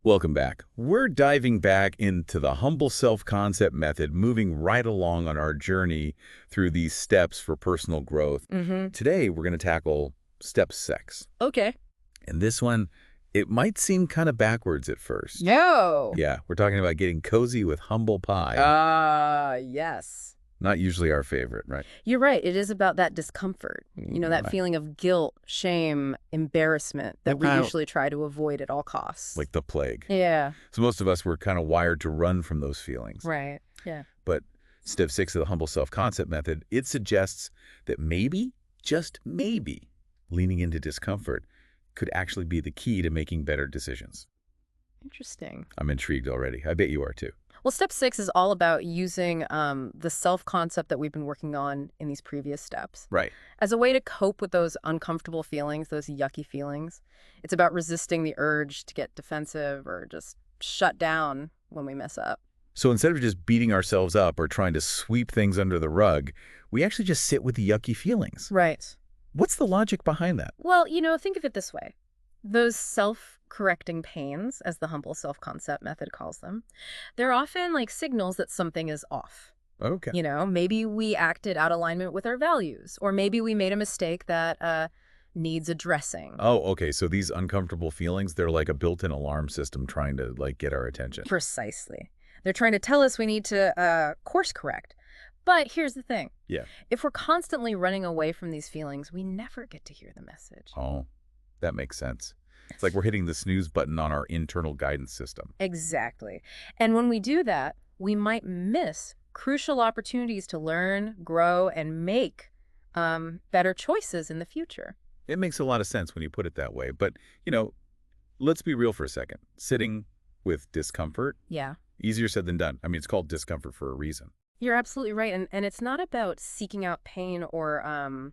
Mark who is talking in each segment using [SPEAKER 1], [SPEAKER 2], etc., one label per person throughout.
[SPEAKER 1] Welcome back. We're diving back into the humble self-concept method, moving right along on our journey through these steps for personal growth.
[SPEAKER 2] Mm-hmm.
[SPEAKER 1] Today, we're going to tackle step 6.
[SPEAKER 2] Okay.
[SPEAKER 1] And this one, it might seem kind of backwards at first.
[SPEAKER 2] No.
[SPEAKER 1] Yeah, we're talking about getting cozy with humble pie.
[SPEAKER 2] Yes.
[SPEAKER 1] Not usually our favorite, right?
[SPEAKER 2] You're right. It is about that discomfort. That
[SPEAKER 1] Right.
[SPEAKER 2] feeling of guilt, shame, embarrassment that we
[SPEAKER 1] Wow.
[SPEAKER 2] usually try to avoid at all costs.
[SPEAKER 1] Like the plague.
[SPEAKER 2] Yeah.
[SPEAKER 1] So most of us were kind of wired to run from those feelings.
[SPEAKER 2] Right. Yeah.
[SPEAKER 1] But step 6 of the humble self-concept method, it suggests that maybe, just maybe, leaning into discomfort could actually be the key to making better decisions.
[SPEAKER 2] Interesting.
[SPEAKER 1] I'm intrigued already. I bet you are too.
[SPEAKER 2] Well, step 6 is all about using the self-concept that we've been working on in these previous steps
[SPEAKER 1] Right.
[SPEAKER 2] as a way to cope with those uncomfortable feelings, those yucky feelings. It's about resisting the urge to get defensive or just shut down when we mess up.
[SPEAKER 1] So instead of just beating ourselves up or trying to sweep things under the rug, we actually just sit with the yucky feelings.
[SPEAKER 2] Right.
[SPEAKER 1] What's the logic behind that?
[SPEAKER 2] Well, think of it this way. Those self-correcting pains, as the humble self-concept method calls them, they're often like signals that something is off.
[SPEAKER 1] Okay.
[SPEAKER 2] Maybe we acted out of alignment with our values, or maybe we made a mistake that needs addressing.
[SPEAKER 1] Oh, okay. So these uncomfortable feelings, they're like a built-in alarm system trying to get our attention.
[SPEAKER 2] Precisely. They're trying to tell us we need to course correct. But here's the thing.
[SPEAKER 1] Yeah.
[SPEAKER 2] If we're constantly running away from these feelings, we never get to hear the message.
[SPEAKER 1] Oh, that makes sense. It's like we're hitting the snooze button on our internal guidance system.
[SPEAKER 2] Exactly. And when we do that, we might miss crucial opportunities to learn, grow, and make better choices in the future.
[SPEAKER 1] It makes a lot of sense when you put it that way. But, let's be real for a second. Sitting with discomfort,
[SPEAKER 2] Yeah.
[SPEAKER 1] easier said than done. I mean, it's called discomfort for a reason.
[SPEAKER 2] You're absolutely right. And it's not about seeking out pain or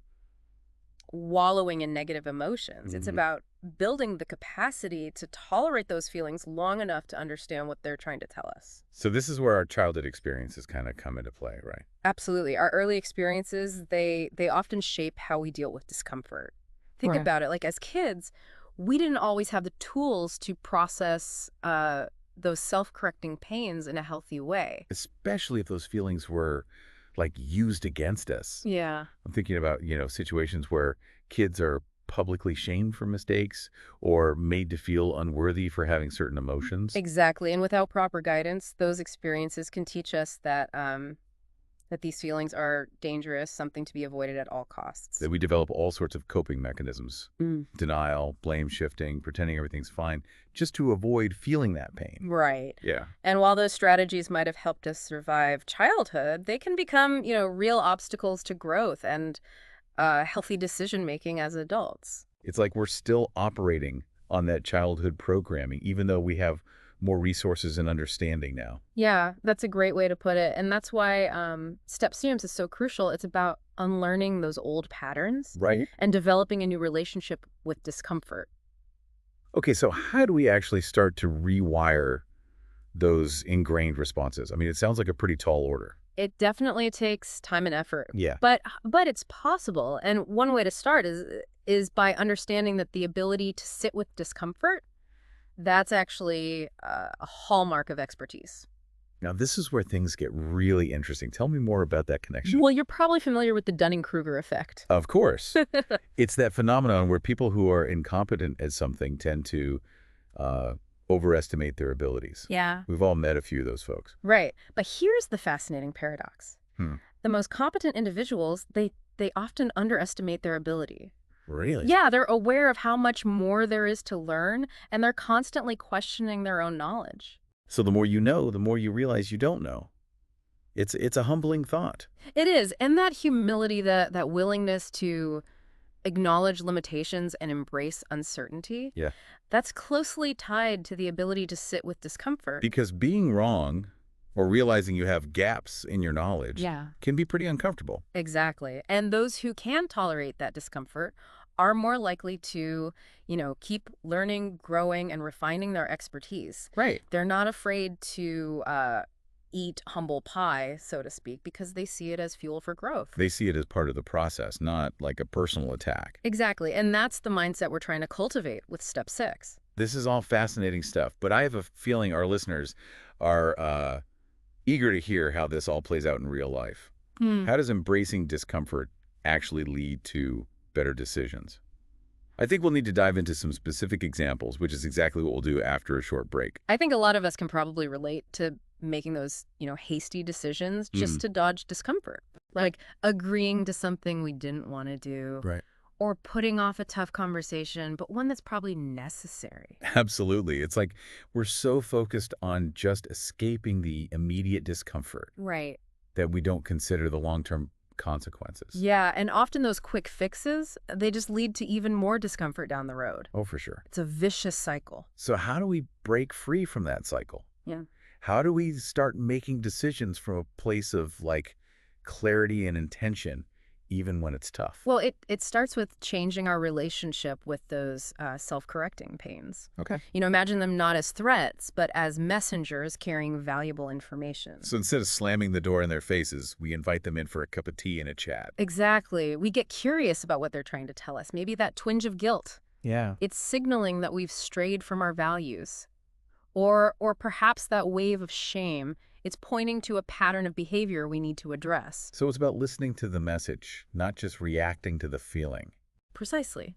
[SPEAKER 2] wallowing in negative emotions. It's
[SPEAKER 1] Mhm.
[SPEAKER 2] about building the capacity to tolerate those feelings long enough to understand what they're trying to tell us.
[SPEAKER 1] So this is where our childhood experiences kind of come into play, right?
[SPEAKER 2] Absolutely. Our early experiences, they often shape how we deal with discomfort. Think
[SPEAKER 1] Right.
[SPEAKER 2] about it. Like as kids, we didn't always have the tools to process those self-correcting pains in a healthy way.
[SPEAKER 1] Especially if those feelings were used against us.
[SPEAKER 2] Yeah.
[SPEAKER 1] I'm thinking about, situations where kids are publicly shamed for mistakes or made to feel unworthy for having certain emotions.
[SPEAKER 2] Exactly. And without proper guidance, those experiences can teach us that these feelings are dangerous, something to be avoided at all costs.
[SPEAKER 1] That we develop all sorts of coping mechanisms.
[SPEAKER 2] Mm.
[SPEAKER 1] Denial, blame shifting, pretending everything's fine, just to avoid feeling that pain.
[SPEAKER 2] Right.
[SPEAKER 1] Yeah.
[SPEAKER 2] And while those strategies might have helped us survive childhood, they can become, real obstacles to growth and healthy decision-making as adults.
[SPEAKER 1] It's like we're still operating on that childhood programming, even though we have more resources and understanding now.
[SPEAKER 2] Yeah, that's a great way to put it. And that's why Step Students is so crucial. It's about unlearning those old patterns
[SPEAKER 1] Right.
[SPEAKER 2] and developing a new relationship with discomfort.
[SPEAKER 1] Okay, so how do we actually start to rewire those ingrained responses? I mean, it sounds like a pretty tall order.
[SPEAKER 2] It definitely takes time and effort,
[SPEAKER 1] Yeah.
[SPEAKER 2] but it's possible. And one way to start is by understanding that the ability to sit with discomfort, that's actually a hallmark of expertise.
[SPEAKER 1] Now, this is where things get really interesting. Tell me more about that connection.
[SPEAKER 2] Well, you're probably familiar with the Dunning-Kruger effect.
[SPEAKER 1] Of course. It's that phenomenon where people who are incompetent at something tend to overestimate their abilities.
[SPEAKER 2] Yeah.
[SPEAKER 1] We've all met a few of those folks.
[SPEAKER 2] Right. But here's the fascinating paradox.
[SPEAKER 1] Hmm.
[SPEAKER 2] The most competent individuals, they often underestimate their ability.
[SPEAKER 1] Really?
[SPEAKER 2] Yeah, they're aware of how much more there is to learn, and they're constantly questioning their own knowledge.
[SPEAKER 1] So the more you know, the more you realize you don't know. It's a humbling thought.
[SPEAKER 2] It is. And that humility, that willingness to acknowledge limitations and embrace uncertainty,
[SPEAKER 1] Yeah.
[SPEAKER 2] that's closely tied to the ability to sit with discomfort.
[SPEAKER 1] Because being wrong or realizing you have gaps in your knowledge
[SPEAKER 2] Yeah.
[SPEAKER 1] can be pretty uncomfortable.
[SPEAKER 2] Exactly. And those who can tolerate that discomfort are more likely to, keep learning, growing, and refining their expertise.
[SPEAKER 1] Right.
[SPEAKER 2] They're not afraid to eat humble pie, so to speak, because they see it as fuel for growth.
[SPEAKER 1] They see it as part of the process, not like a personal attack.
[SPEAKER 2] Exactly. And that's the mindset we're trying to cultivate with Step 6.
[SPEAKER 1] This is all fascinating stuff, but I have a feeling our listeners are eager to hear how this all plays out in real life.
[SPEAKER 2] Hmm.
[SPEAKER 1] How does embracing discomfort actually lead to better decisions? I think we'll need to dive into some specific examples, which is exactly what we'll do after a short break.
[SPEAKER 2] I think a lot of us can probably relate to making those, hasty decisions just to dodge discomfort. Like agreeing to something we didn't want to do,
[SPEAKER 1] Right.
[SPEAKER 2] or putting off a tough conversation, but one that's probably necessary.
[SPEAKER 1] Absolutely. It's like we're so focused on just escaping the immediate discomfort
[SPEAKER 2] Right.
[SPEAKER 1] that we don't consider the long-term consequences.
[SPEAKER 2] Yeah, and often those quick fixes, they just lead to even more discomfort down the road.
[SPEAKER 1] Oh, for sure.
[SPEAKER 2] It's a vicious cycle.
[SPEAKER 1] So how do we break free from that cycle?
[SPEAKER 2] Yeah.
[SPEAKER 1] How do we start making decisions from a place of like clarity and intention, even when it's tough?
[SPEAKER 2] Well, it starts with changing our relationship with those self-correcting pains.
[SPEAKER 1] Okay.
[SPEAKER 2] Imagine them not as threats, but as messengers carrying valuable information.
[SPEAKER 1] So instead of slamming the door in their faces, we invite them in for a cup of tea and a chat.
[SPEAKER 2] Exactly. We get curious about what they're trying to tell us. Maybe that twinge of guilt.
[SPEAKER 1] Yeah.
[SPEAKER 2] It's signaling that we've strayed from our values. Or perhaps that wave of shame, it's pointing to a pattern of behavior we need to address.
[SPEAKER 1] So it's about listening to the message, not just reacting to the feeling.
[SPEAKER 2] Precisely.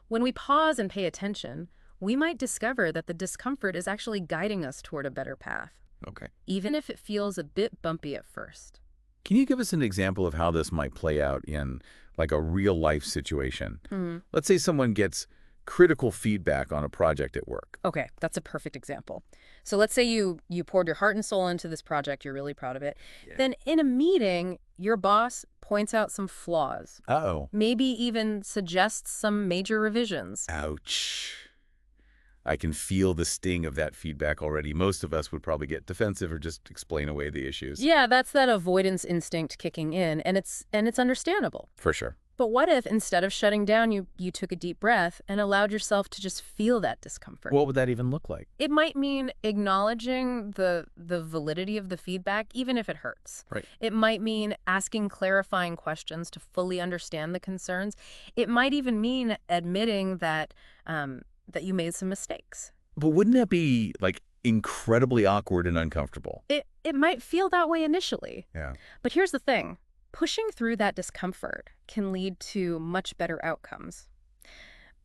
[SPEAKER 2] When we pause and pay attention, we might discover that the discomfort is actually guiding us toward a better path,
[SPEAKER 1] Okay.
[SPEAKER 2] even if it feels a bit bumpy at first.
[SPEAKER 1] Can you give us an example of how this might play out in like a real life situation? Let's say someone gets critical feedback on a project at work.
[SPEAKER 2] Okay, that's a perfect example. So let's say you poured your heart and soul into this project, you're really proud of it.
[SPEAKER 1] Yeah.
[SPEAKER 2] Then in a meeting, your boss points out some flaws,
[SPEAKER 1] Uh-oh.
[SPEAKER 2] maybe even suggests some major revisions.
[SPEAKER 1] Ouch. I can feel the sting of that feedback already. Most of us would probably get defensive or just explain away the issues.
[SPEAKER 2] Yeah, that's that avoidance instinct kicking in, and it's understandable.
[SPEAKER 1] For sure.
[SPEAKER 2] But what if instead of shutting down, you took a deep breath and allowed yourself to just feel that discomfort?
[SPEAKER 1] What would that even look like?
[SPEAKER 2] It might mean acknowledging the validity of the feedback, even if it hurts.
[SPEAKER 1] Right.
[SPEAKER 2] It might mean asking clarifying questions to fully understand the concerns. It might even mean admitting that that you made some mistakes.
[SPEAKER 1] But wouldn't that be like incredibly awkward and uncomfortable?
[SPEAKER 2] It might feel that way initially.
[SPEAKER 1] Yeah.
[SPEAKER 2] But here's the thing. Pushing through that discomfort can lead to much better outcomes.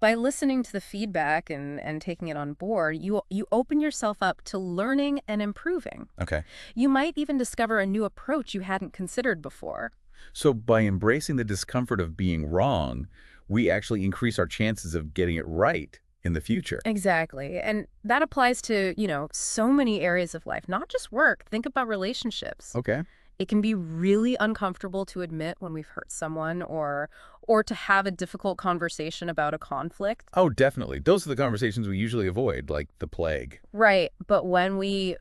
[SPEAKER 2] By listening to the feedback and taking it on board, you open yourself up to learning and improving.
[SPEAKER 1] Okay.
[SPEAKER 2] You might even discover a new approach you hadn't considered before.
[SPEAKER 1] So by embracing the discomfort of being wrong, we actually increase our chances of getting it right in the future.
[SPEAKER 2] Exactly. And that applies to, so many areas of life, not just work. Think about relationships.
[SPEAKER 1] Okay.
[SPEAKER 2] It can be really uncomfortable to admit when we've hurt someone or to have a difficult conversation about a conflict.
[SPEAKER 1] Oh, definitely. Those are the conversations we usually avoid, like the plague.
[SPEAKER 2] Right. But when we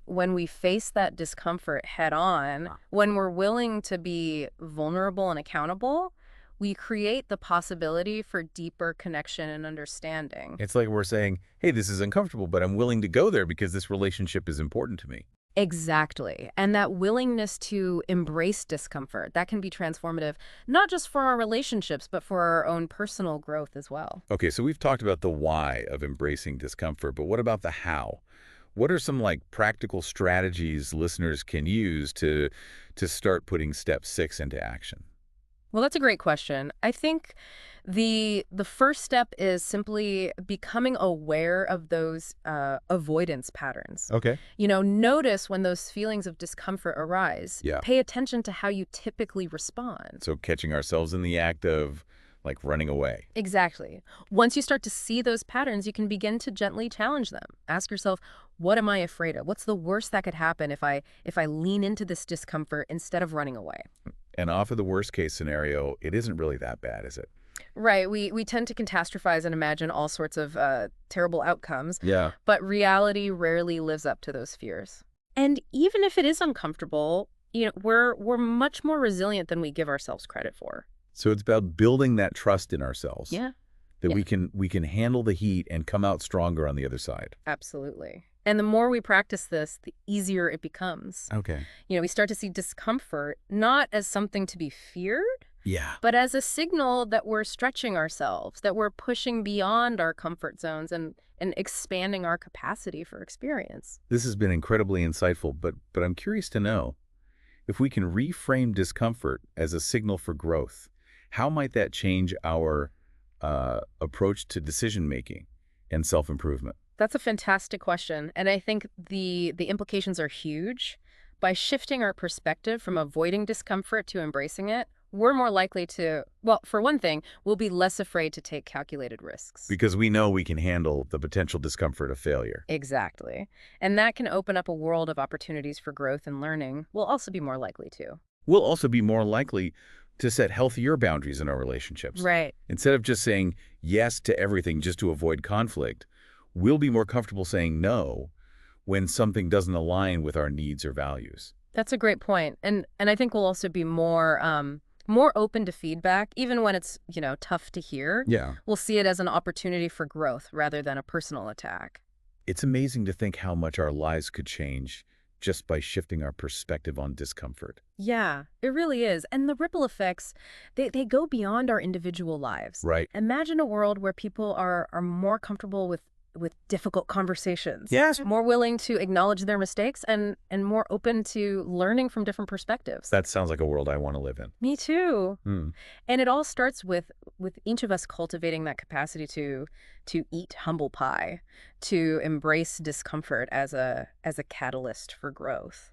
[SPEAKER 2] face that discomfort head on, when we're willing to be vulnerable and accountable, we create the possibility for deeper connection and understanding.
[SPEAKER 1] It's like we're saying, hey, this is uncomfortable, but I'm willing to go there because this relationship is important to me.
[SPEAKER 2] Exactly. And that willingness to embrace discomfort, that can be transformative, not just for our relationships, but for our own personal growth as well.
[SPEAKER 1] Okay, so we've talked about the why of embracing discomfort, but what about the how? What are some like practical strategies listeners can use to start putting step 6 into action?
[SPEAKER 2] Well, that's a great question. I think the first step is simply becoming aware of those avoidance patterns.
[SPEAKER 1] Okay.
[SPEAKER 2] Notice when those feelings of discomfort arise.
[SPEAKER 1] Yeah.
[SPEAKER 2] Pay attention to how you typically respond.
[SPEAKER 1] So catching ourselves in the act of like running away.
[SPEAKER 2] Exactly. Once you start to see those patterns, you can begin to gently challenge them. Ask yourself, what am I afraid of? What's the worst that could happen if I lean into this discomfort instead of running away?
[SPEAKER 1] And off of the worst case scenario, it isn't really that bad, is it?
[SPEAKER 2] Right. We tend to catastrophize and imagine all sorts of terrible outcomes.
[SPEAKER 1] Yeah.
[SPEAKER 2] But reality rarely lives up to those fears. And even if it is uncomfortable, we're much more resilient than we give ourselves credit for.
[SPEAKER 1] So it's about building that trust in ourselves.
[SPEAKER 2] Yeah.
[SPEAKER 1] That
[SPEAKER 2] Yeah.
[SPEAKER 1] we can handle the heat and come out stronger on the other side.
[SPEAKER 2] Absolutely. And the more we practice this, the easier it becomes.
[SPEAKER 1] Okay.
[SPEAKER 2] We start to see discomfort not as something to be feared,
[SPEAKER 1] Yeah.
[SPEAKER 2] but as a signal that we're stretching ourselves, that we're pushing beyond our comfort zones and expanding our capacity for experience.
[SPEAKER 1] This has been incredibly insightful, but I'm curious to know, if we can reframe discomfort as a signal for growth, how might that change our approach to decision-making and self-improvement?
[SPEAKER 2] That's a fantastic question, and I think the implications are huge. By shifting our perspective from avoiding discomfort to embracing it, we're more likely to, well, for one thing, we'll be less afraid to take calculated risks.
[SPEAKER 1] Because we know we can handle the potential discomfort of failure.
[SPEAKER 2] Exactly. And that can open up a world of opportunities for growth and learning. We'll also be more likely to.
[SPEAKER 1] We'll also be more likely to set healthier boundaries in our relationships.
[SPEAKER 2] Right.
[SPEAKER 1] Instead of just saying yes to everything just to avoid conflict, we'll be more comfortable saying no when something doesn't align with our needs or values.
[SPEAKER 2] That's a great point. And I think we'll also be more open to feedback, even when it's, tough to hear.
[SPEAKER 1] Yeah.
[SPEAKER 2] We'll see it as an opportunity for growth rather than a personal attack.
[SPEAKER 1] It's amazing to think how much our lives could change just by shifting our perspective on discomfort.
[SPEAKER 2] Yeah, it really is. And the ripple effects, they go beyond our individual lives.
[SPEAKER 1] Right.
[SPEAKER 2] Imagine a world where people are more comfortable with difficult conversations.
[SPEAKER 1] Yes.
[SPEAKER 2] More willing to acknowledge their mistakes and more open to learning from different perspectives.
[SPEAKER 1] That sounds like a world I want to live in.
[SPEAKER 2] Me too.
[SPEAKER 1] Hmm.
[SPEAKER 2] And it all starts with each of us cultivating that capacity to eat humble pie, to embrace discomfort as a catalyst for growth.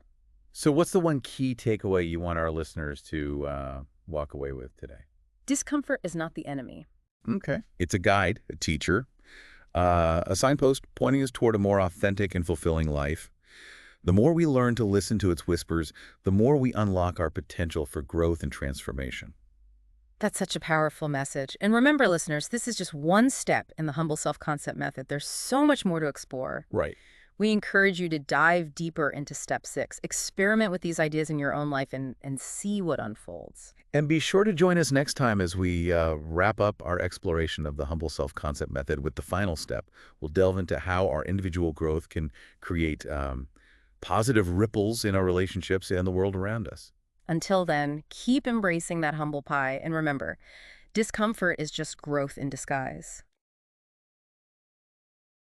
[SPEAKER 1] So what's the one key takeaway you want our listeners to walk away with today?
[SPEAKER 2] Discomfort is not the enemy.
[SPEAKER 1] Okay. It's a guide, a teacher, a signpost pointing us toward a more authentic and fulfilling life. The more we learn to listen to its whispers, the more we unlock our potential for growth and transformation.
[SPEAKER 2] That's such a powerful message. And remember, listeners, this is just one step in the Humble Self-Concept Method. There's so much more to explore.
[SPEAKER 1] Right.
[SPEAKER 2] We encourage you to dive deeper into Step 6. Experiment with these ideas in your own life and see what unfolds.
[SPEAKER 1] And be sure to join us next time as we wrap up our exploration of the Humble Self-Concept Method with the final step. We'll delve into how our individual growth can create positive ripples in our relationships and the world around us.
[SPEAKER 2] Until then, keep embracing that humble pie. And remember, discomfort is just growth in disguise.